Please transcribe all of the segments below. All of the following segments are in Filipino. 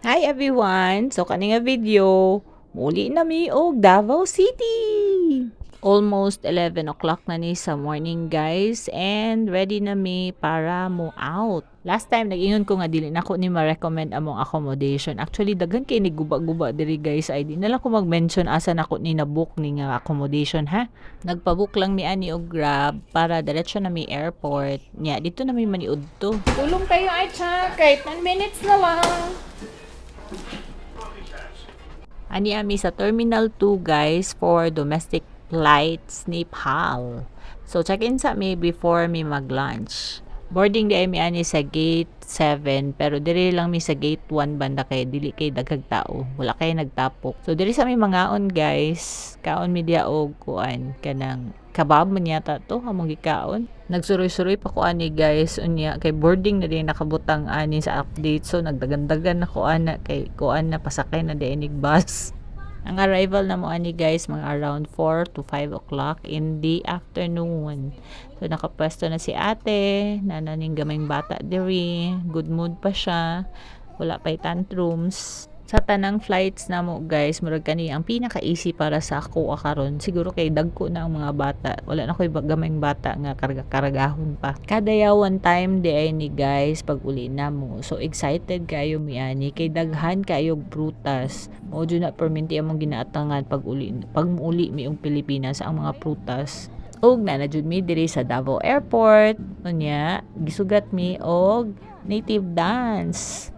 Hi everyone! So kaning video, muli na mi og Davao City! Almost 11 o'clock na ni sa morning guys and ready na mi para mo out. Last time nag-ingon ko nga dili na ko ni ma-recommend among accommodation. Actually daghan kay ni guba-guba diri guys ay di na lang ko mag-mention asa na ko ni na-book ni nga accommodation ha. Nagpa-book lang mi ani og Grab para diretso na mi airport. Nya dito na mi maniud to. Tulong kayo ay cha, kahit 10 minutes na lang. Ani ami sa Terminal 2 guys for domestic flights ni PAL. So check-in sa mi before mi mag-lunch. Boarding di mi ani sa gate 7 pero diri lang mi sa gate 1 banda kay dili kay daghang tao. Wala kay nagtapok. So diri sa mi mangaon guys, kaon mi dia og kuan kanang kabab man yata to among gikaon. Nagsuroy-suroy pa ko ani guys unya kay boarding na din nakabutang ani sa update so nagdagan-dagan na ko ana kay kuan na pasakay na di inig bus. Ang arrival na mo ani guys mga around 4 to 5 o'clock in the afternoon. So nakapwesto na si ate, nananing gamay bata diri, good mood pa siya, wala pa'y tantrums. Sa tanang flights na mo guys, murag kani ang pinaka-easy para sa ako karon. Siguro kay dagko na ang mga bata. Wala na ko'y gamayng bata nga karagahon pa. Kada yawan time di ay ni guys pag uli na mo. So excited kayo mi ani kay daghan kayo prutas. Mo jud na perminti among ginaatangan pag uli mi og Pilipinas ang mga prutas. Og na jud mi diri sa Davao Airport. Unya, gisugat mi og native dance.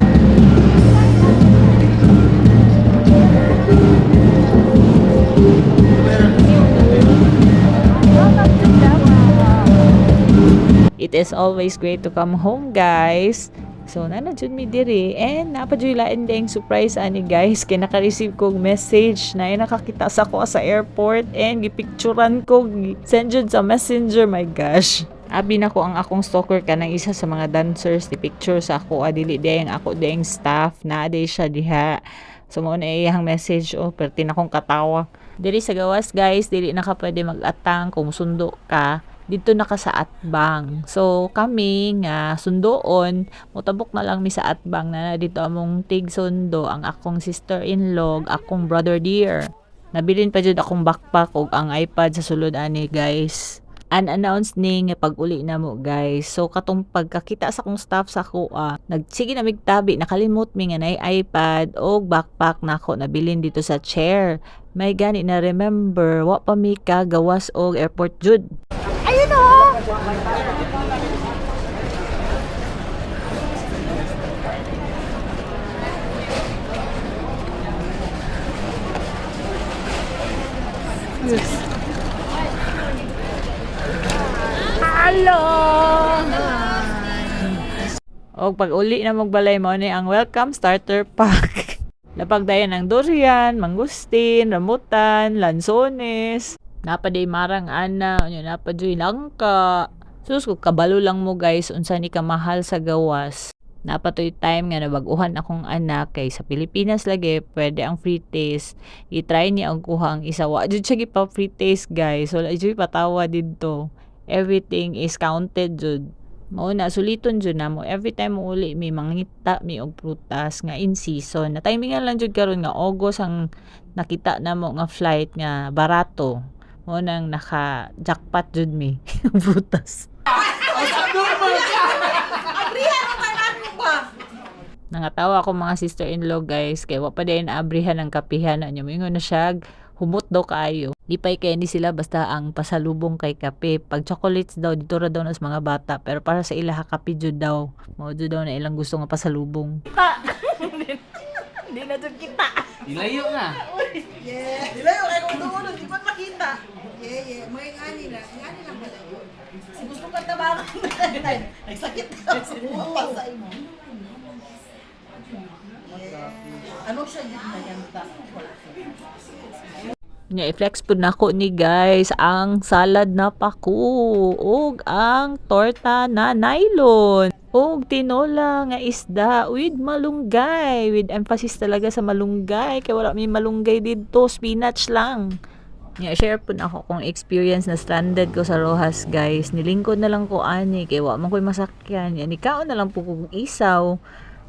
It is always great to come home guys. So nanajud mi diri and napadyoy lain ding surprise ani guys kay naka-receive kog message na nakakita sa ko sa airport and gipicturean ko send jud sa messenger, my gosh. Abi na ko ang akong stalker kanang isa sa mga dancers di picture sa ako adili ding ako ding staff na day siya diha. So mo na iyang message perti na kong katawa. Diri sa gawas guys, dili na ka pwede mag-atang kung sundo ka dito na ka sa Atbang. So kami nga sundoon, mutabok na lang mi sa Atbang na dito among tig sundo ang akong sister-in-law, akong brother dear. Nabilin pa jud akong backpack ug ang iPad sa sulod ani guys. Unannounced ni nga pag-uli na mo guys. So katong pagkakita sa akong staff sa kuha, nagsige na migtabi, nakalimot mi nga nay iPad o backpack nako nabilin dito sa chair. May gani na remember, wa pa mi ka gawas og airport jud. Ayun o! Yes. Hello! O pag uli na magbalay mo ni ang welcome starter pack. Napagdayan ng durian, mangustin, rambutan, lansones. Napaday marang ana, napaday langka. Sus ko kabalo lang mo guys unsa ni kamahal sa gawas. Napatoy time nga nabaguhan akong anak kay sa Pilipinas lagi pwede ang free taste. I-try ni ang kuha ang isa wa jud siya gipa free taste guys. Wala jud patawa didto. Everything is counted jud. Mao na suliton jud na mo every time mo uli may mangita mi og prutas nga in season. Na timingan lang jud karon nga August ang nakita na mo nga flight nga barato. Mo nang naka jackpot jud mi prutas. Nangatawa ako mga sister-in-law guys kay wa pa din abrihan ang kapihan na niyo. Mingon na siya humot daw kaayo. Lipay kay ni sila basta ang pasalubong kay kape. Pag chocolates daw dito ra daw nas mga bata pero para sa ilaha kape jud daw. Mao jud daw na ilang gusto nga pasalubong. Hindi na jud kita. Dilayo na. Yeah, dilayo kay kung doon di pa makita. Yeah. Mga ngani lang pala yun. Si gusto ka tabangan na nagsakit ka sa sa imo. Ano siya din na yan ta? Nya i-flex pud nako ni guys ang salad na paku ug ang torta na nylon ug tinola nga isda with malunggay, with emphasis talaga sa malunggay kay wala may malunggay dito, spinach lang. Nya share pud ako kung experience na stranded ko sa Rojas guys. Nilingkod na lang ko ani kay wa man koy masakyan. Nya nikaon na lang po kog isaw.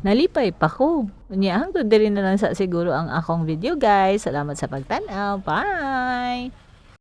nalipay pa ko. Unya hangtod diri na lang sa siguro ang akong video guys. Salamat sa pagtan-aw. Bye.